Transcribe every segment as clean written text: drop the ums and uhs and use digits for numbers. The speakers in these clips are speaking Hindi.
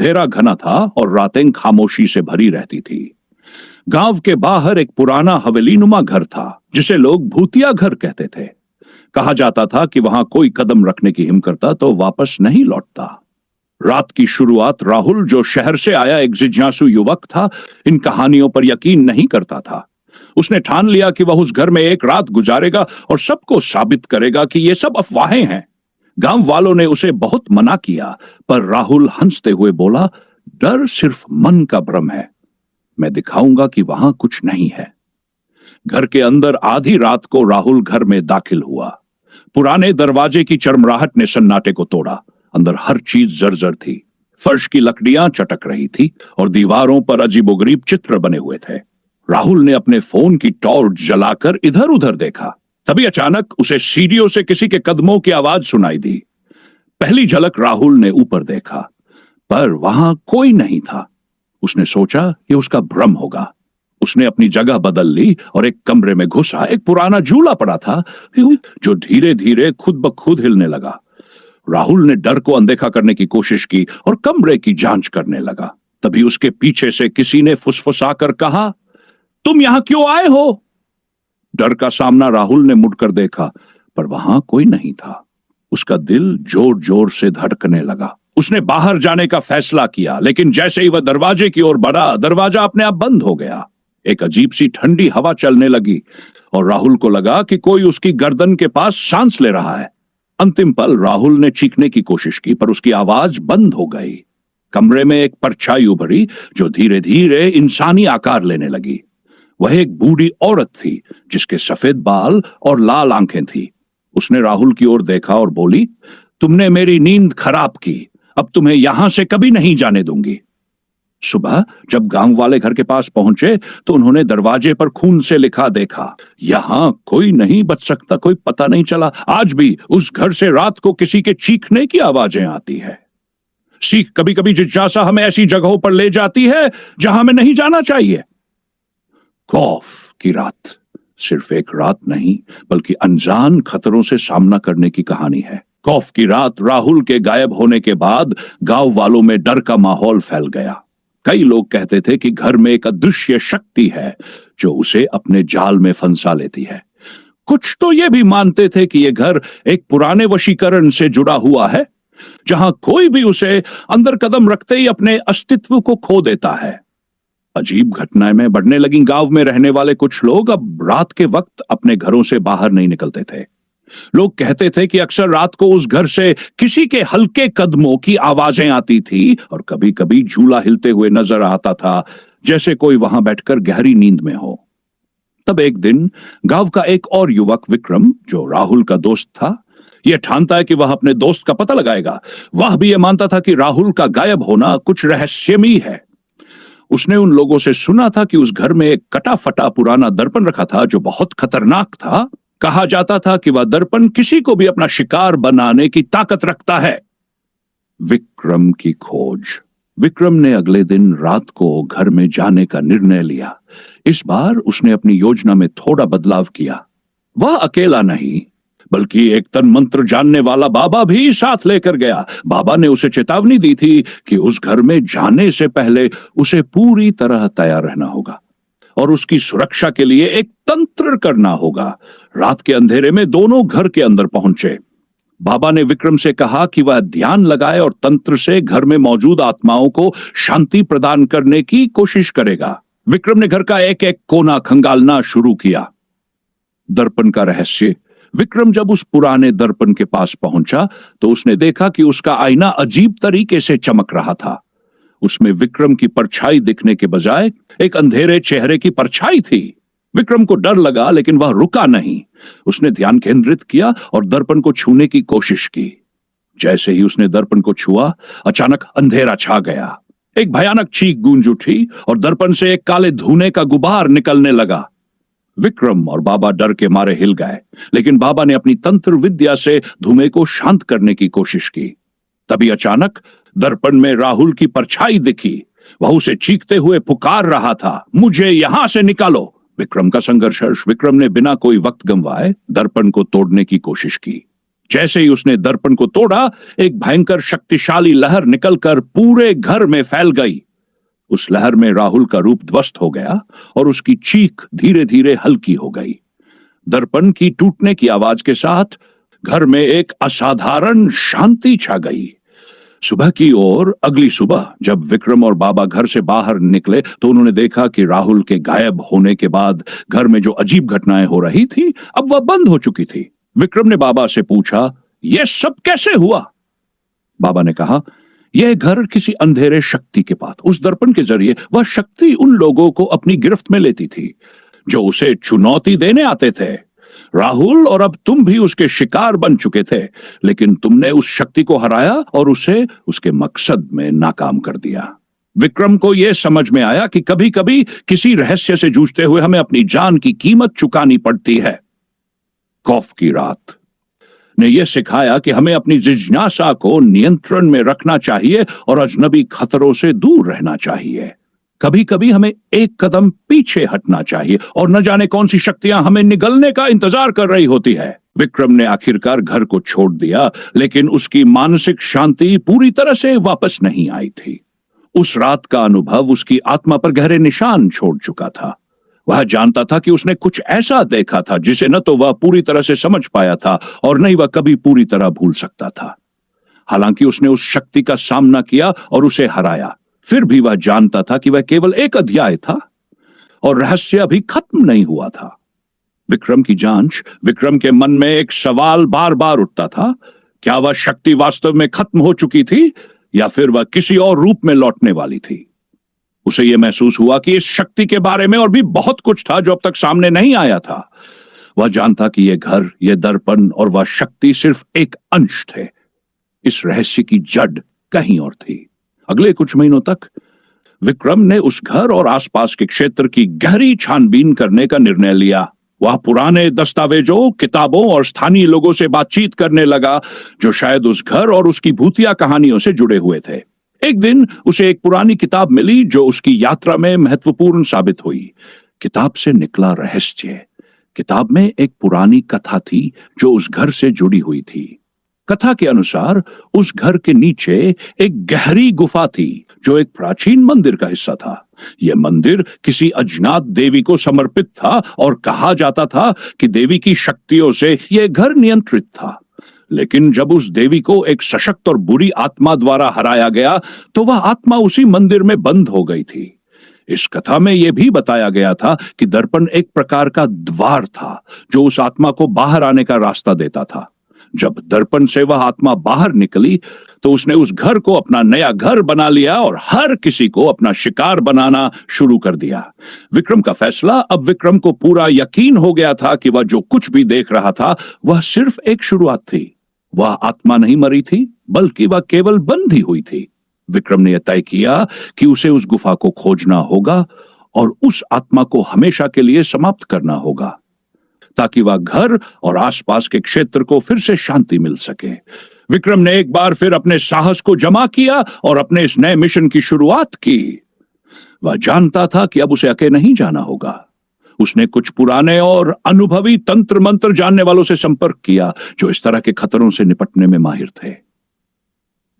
अंधेरा घना था और रातें खामोशी से भरी रहती थी। गांव के बाहर एक पुराना हवेली नुमा घर था जिसे लोग भूतिया घर कहते थे। कहा जाता था कि वहां कोई कदम रखने की हिम्मत करता तो वापस नहीं लौटता। रात की शुरुआत राहुल, जो शहर से आया एक जिज्ञासु युवक था, इन कहानियों पर यकीन नहीं करता था। उसने ठान लिया कि वह उस घर में एक रात गुजारेगा और सबको साबित करेगा कि ये सब अफवाहें हैं। गांव वालों ने उसे बहुत मना किया, पर राहुल हंसते हुए बोला, डर सिर्फ मन का भ्रम है, मैं दिखाऊंगा कि वहां कुछ नहीं है। घर के अंदर आधी रात को राहुल घर में दाखिल हुआ। पुराने दरवाजे की चरमराहट ने सन्नाटे को तोड़ा। अंदर हर चीज जर्जर थी। फर्श की लकड़ियां चटक रही थी और दीवारों पर अजीबोगरीब चित्र बने हुए थे। राहुल ने अपने फोन की टॉर्च जलाकर इधर उधर देखा। तभी अचानक उसे सीढ़ियों से किसी के कदमों की आवाज सुनाई दी। पहली झलक राहुल ने ऊपर देखा, पर वहां कोई नहीं था। उसने सोचा कि उसका भ्रम होगा। उसने अपनी जगह बदल ली और एक कमरे में घुसा। एक पुराना झूला पड़ा था जो धीरे धीरे खुद ब खुद हिलने लगा। राहुल ने डर को अनदेखा करने की कोशिश की और कमरे की जांच करने लगा। तभी उसके पीछे से किसी ने फुसफुसाकर कहा, तुम यहां क्यों आए हो? डर का सामना राहुल ने मुड़कर देखा, पर वहां कोई नहीं था। उसका दिल जोर जोर से धड़कने लगा। उसने बाहर जाने का फैसला किया, लेकिन जैसे ही वह दरवाजे की ओर बढ़ा, दरवाजा अपने आप बंद हो गया। एक अजीब सी ठंडी हवा चलने लगी और राहुल को लगा कि कोई उसकी गर्दन के पास सांस ले रहा है। अंतिम पल राहुल ने चीखने की कोशिश की, पर उसकी आवाज बंद हो गई। कमरे में एक परछाई उभरी जो धीरे धीरे इंसानी आकार लेने लगी। वह एक बूढ़ी औरत थी जिसके सफेद बाल और लाल आंखें थी। उसने राहुल की ओर देखा और बोली, तुमने मेरी नींद खराब की, अब तुम्हें यहां से कभी नहीं जाने दूंगी। सुबह जब गांव वाले घर के पास पहुंचे तो उन्होंने दरवाजे पर खून से लिखा देखा, यहां कोई नहीं बच सकता, कोई पता नहीं चला। आज भी उस घर से रात को किसी के चीखने की आवाजें आती है। सीख कभी कभी जिज्ञासा हमें ऐसी जगहों पर ले जाती है जहां हमें नहीं जाना चाहिए। खौफ की रात सिर्फ एक रात नहीं, बल्कि अनजान खतरों से सामना करने की कहानी है। खौफ की रात राहुल के गायब होने के बाद गांव वालों में डर का माहौल फैल गया। कई लोग कहते थे कि घर में एक अदृश्य शक्ति है जो उसे अपने जाल में फंसा लेती है। कुछ तो ये भी मानते थे कि यह घर एक पुराने वशीकरण से जुड़ा हुआ है, जहां कोई भी उसे अंदर कदम रखते ही अपने अस्तित्व को खो देता है। अजीब घटनाएं में बढ़ने लगी। गांव में रहने वाले कुछ लोग अब रात के वक्त अपने घरों से बाहर नहीं निकलते थे। लोग कहते थे कि अक्सर रात को उस घर से किसी के हल्के कदमों की आवाजें आती थी और कभी कभी झूला हिलते हुए नजर आता था, जैसे कोई वहां बैठकर गहरी नींद में हो। तब एक दिन गांव का एक और युवक विक्रम, जो राहुल का दोस्त था, यह ठानता है कि वह अपने दोस्त का पता लगाएगा। वह भी यह मानता था कि राहुल का गायब होना कुछ रहस्यमयी है। उसने उन लोगों से सुना था कि उस घर में एक कटा फटा पुराना दर्पण रखा था जो बहुत खतरनाक था। कहा जाता था कि वह दर्पण किसी को भी अपना शिकार बनाने की ताकत रखता है। विक्रम की खोज। विक्रम ने अगले दिन रात को घर में जाने का निर्णय लिया। इस बार उसने अपनी योजना में थोड़ा बदलाव किया। वह अकेला नहीं, बल्कि एक तन मंत्र जानने वाला बाबा भी साथ लेकर गया। बाबा ने उसे चेतावनी दी थी कि उस घर में जाने से पहले उसे पूरी तरह तैयार रहना होगा और उसकी सुरक्षा के लिए एक तंत्र करना होगा। रात के अंधेरे में दोनों घर के अंदर पहुंचे। बाबा ने विक्रम से कहा कि वह ध्यान लगाए और तंत्र से घर में मौजूद आत्माओं को शांति प्रदान करने की कोशिश करेगा। विक्रम ने घर का एक एक कोना खंगालना शुरू किया। दर्पण का रहस्य। विक्रम जब उस पुराने दर्पण के पास पहुंचा तो उसने देखा कि उसका आईना अजीब तरीके से चमक रहा था। उसमें विक्रम की परछाई दिखने के बजाय एक अंधेरे चेहरे की परछाई थी। विक्रम को डर लगा, लेकिन वह रुका नहीं। उसने ध्यान केंद्रित किया और दर्पण को छूने की कोशिश की। जैसे ही उसने दर्पण को छुआ, अचानक अंधेरा छा गया। एक भयानक चीख गूंज उठी और दर्पण से एक काले धुएं का गुबार निकलने लगा। विक्रम और बाबा डर के मारे हिल गए, लेकिन बाबा ने अपनी तंत्र विद्या से धुएं को शांत करने की कोशिश की। तभी अचानक दर्पण में राहुल की परछाई दिखी। वह उसे चीखते हुए पुकार रहा था, मुझे यहां से निकालो। विक्रम का संघर्ष। विक्रम ने बिना कोई वक्त गंवाए दर्पण को तोड़ने की कोशिश की। जैसे ही उसने दर्पण को तोड़ा, एक भयंकर शक्तिशाली लहर निकलकर पूरे घर में फैल गई। उस लहर में राहुल का रूप ध्वस्त हो गया और उसकी चीख धीरे धीरे हल्की हो गई। दर्पण की टूटने की आवाज के साथ घर में एक असाधारण शांति छा गई। सुबह की ओर अगली सुबह जब विक्रम और बाबा घर से बाहर निकले तो उन्होंने देखा कि राहुल के गायब होने के बाद घर में जो अजीब घटनाएं हो रही थी अब वह बंद हो चुकी थी। विक्रम ने बाबा से पूछा, यह सब कैसे हुआ? बाबा ने कहा, यह घर किसी अंधेरे शक्ति के पास, उस दर्पण के जरिए वह शक्ति उन लोगों को अपनी गिरफ्त में लेती थी जो उसे चुनौती देने आते थे। राहुल और अब तुम भी उसके शिकार बन चुके थे, लेकिन तुमने उस शक्ति को हराया और उसे उसके मकसद में नाकाम कर दिया। विक्रम को यह समझ में आया कि कभी कभी किसी रहस्य से जूझते हुए हमें अपनी जान की कीमत चुकानी पड़ती है। खौफ की रात ने यह सिखाया कि हमें अपनी जिज्ञासा को नियंत्रण में रखना चाहिए और अजनबी खतरों से दूर रहना चाहिए। कभी कभी हमें एक कदम पीछे हटना चाहिए और न जाने कौन सी शक्तियां हमें निगलने का इंतजार कर रही होती है। विक्रम ने आखिरकार घर को छोड़ दिया, लेकिन उसकी मानसिक शांति पूरी तरह से वापस नहीं आई थी। उस रात का अनुभव उसकी आत्मा पर गहरे निशान छोड़ चुका था। वह जानता था कि उसने कुछ ऐसा देखा था जिसे न तो वह पूरी तरह से समझ पाया था और न ही वह कभी पूरी तरह भूल सकता था। हालांकि उसने उस शक्ति का सामना किया और उसे हराया, फिर भी वह जानता था कि वह केवल एक अध्याय था और रहस्य अभी खत्म नहीं हुआ था। विक्रम की जांच, विक्रम के मन में एक सवाल बार बार उठता था, क्या वह शक्ति वास्तव में खत्म हो चुकी थी या फिर वह किसी और रूप में लौटने वाली थी? उसे यह महसूस हुआ कि इस शक्ति के बारे में और भी बहुत कुछ था जो अब तक सामने नहीं आया था। वह जानता कि यह घर, यह दर्पण और वह शक्ति सिर्फ एक अंश थे। इस रहस्य की जड़ कहीं और थी। अगले कुछ महीनों तक विक्रम ने उस घर और आसपास के क्षेत्र की गहरी छानबीन करने का निर्णय लिया। वह पुराने दस्तावेजों, किताबों और स्थानीय लोगों से बातचीत करने लगा जो शायद उस घर और उसकी भूतिया कहानियों से जुड़े हुए थे। एक दिन उसे एक पुरानी किताब मिली जो उसकी यात्रा में महत्वपूर्ण साबित हुई। किताब से निकला रहस्य। किताब में एक पुरानी कथा थी जो उस घर से जुड़ी हुई थी। कथा के अनुसार उस घर के नीचे एक गहरी गुफा थी जो एक प्राचीन मंदिर का हिस्सा था। यह मंदिर किसी अज्ञात देवी को समर्पित था और कहा जाता था कि देवी की शक्तियों से यह घर नियंत्रित था। लेकिन जब उस देवी को एक सशक्त और बुरी आत्मा द्वारा हराया गया तो वह आत्मा उसी मंदिर में बंद हो गई थी। इस कथा में यह भी बताया गया था कि दर्पण एक प्रकार का द्वार था जो उस आत्मा को बाहर आने का रास्ता देता था। जब दर्पण से वह आत्मा बाहर निकली तो उसने उस घर को अपना नया घर बना लिया और हर किसी को अपना शिकार बनाना शुरू कर दिया। विक्रम का फैसला, अब विक्रम को पूरा यकीन हो गया था कि वह जो कुछ भी देख रहा था वह सिर्फ एक शुरुआत थी। वह आत्मा नहीं मरी थी, बल्कि वह केवल बंधी हुई थी। विक्रम ने यह तय किया कि उसे उस गुफा को खोजना होगा और उस आत्मा को हमेशा के लिए समाप्त करना होगा ताकि वह घर और आसपास के क्षेत्र को फिर से शांति मिल सके। विक्रम ने एक बार फिर अपने साहस को जमा किया और अपने इस नए मिशन की शुरुआत की। वह जानता था कि अब उसे अकेले नहीं जाना होगा। उसने कुछ पुराने और अनुभवी तंत्र मंत्र जानने वालों से संपर्क किया जो इस तरह के खतरों से निपटने में माहिर थे।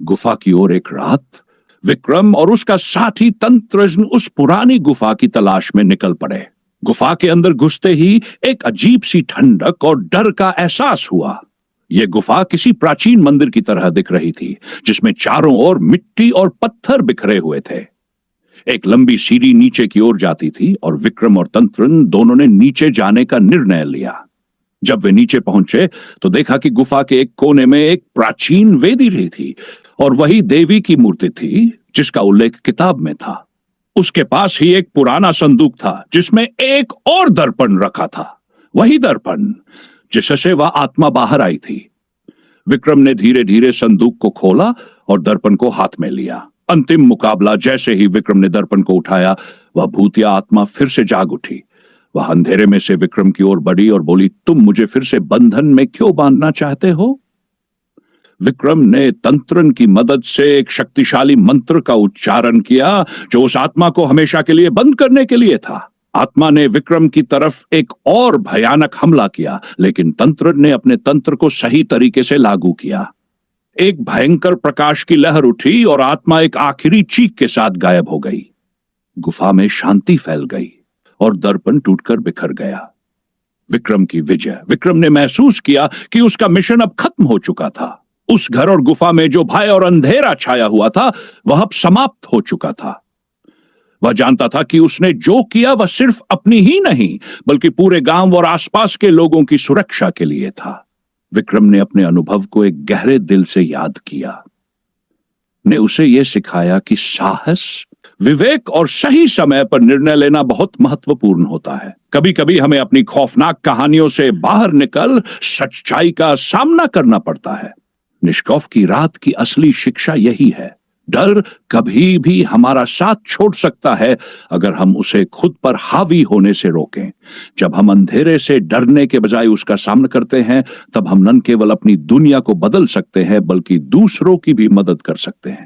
गुफा की ओर एक रात विक्रम और उसका साथी तंत्रज्ञ उस पुरानी गुफा की तलाश में निकल पड़े। गुफा के अंदर घुसते ही एक अजीब सी ठंडक और डर का एहसास हुआ। यह गुफा किसी प्राचीन मंदिर की तरह दिख रही थी जिसमें चारों ओर मिट्टी और पत्थर बिखरे हुए थे। एक लंबी सीढ़ी नीचे की ओर जाती थी और विक्रम और तंत्रज्ञ दोनों ने नीचे जाने का निर्णय लिया। जब वे नीचे पहुंचे तो देखा कि गुफा के एक कोने में एक प्राचीन वेदी रही थी और वही देवी की मूर्ति थी जिसका उल्लेख किताब में था। उसके पास ही एक पुराना संदूक था जिसमें एक और दर्पण रखा था, वही दर्पण जिससे वह आत्मा बाहर आई थी। विक्रम ने धीरे धीरे संदूक को खोला और दर्पण को हाथ में लिया। अंतिम मुकाबला, जैसे ही विक्रम ने दर्पण को उठाया वह भूतिया आत्मा फिर से जाग उठी। वह अंधेरे में से विक्रम की ओर बढ़ी और बोली, तुम मुझे फिर से बंधन में क्यों बांधना चाहते हो? विक्रम ने तंत्रन की मदद से एक शक्तिशाली मंत्र का उच्चारण किया जो उस आत्मा को हमेशा के लिए बंद करने के लिए था। आत्मा ने विक्रम की तरफ एक और भयानक हमला किया, लेकिन तंत्र ने अपने तंत्र को सही तरीके से लागू किया। एक भयंकर प्रकाश की लहर उठी और आत्मा एक आखिरी चीख के साथ गायब हो गई। गुफा में शांति फैल गई और दर्पण टूटकर बिखर गया। विक्रम की विजय। विक्रम ने महसूस किया कि उसका मिशन अब खत्म हो चुका था। उस घर और गुफा में जो भय और अंधेरा छाया हुआ था, वह अब समाप्त हो चुका था। वह जानता था कि उसने जो किया वह सिर्फ अपनी ही नहीं, बल्कि पूरे गांव और आसपास के लोगों की सुरक्षा के लिए था। विक्रम ने अपने अनुभव को एक गहरे दिल से याद किया। ने उसे यह सिखाया कि साहस, विवेक और सही समय पर निर्णय लेना बहुत महत्वपूर्ण होता है। कभी कभी हमें अपनी खौफनाक कहानियों से बाहर निकल सच्चाई का सामना करना पड़ता है। निष्कौफ की रात की असली शिक्षा यही है। डर कभी भी हमारा साथ छोड़ सकता है अगर हम उसे खुद पर हावी होने से रोकें। जब हम अंधेरे से डरने के बजाय उसका सामना करते हैं, तब हम न केवल अपनी दुनिया को बदल सकते हैं, बल्कि दूसरों की भी मदद कर सकते हैं।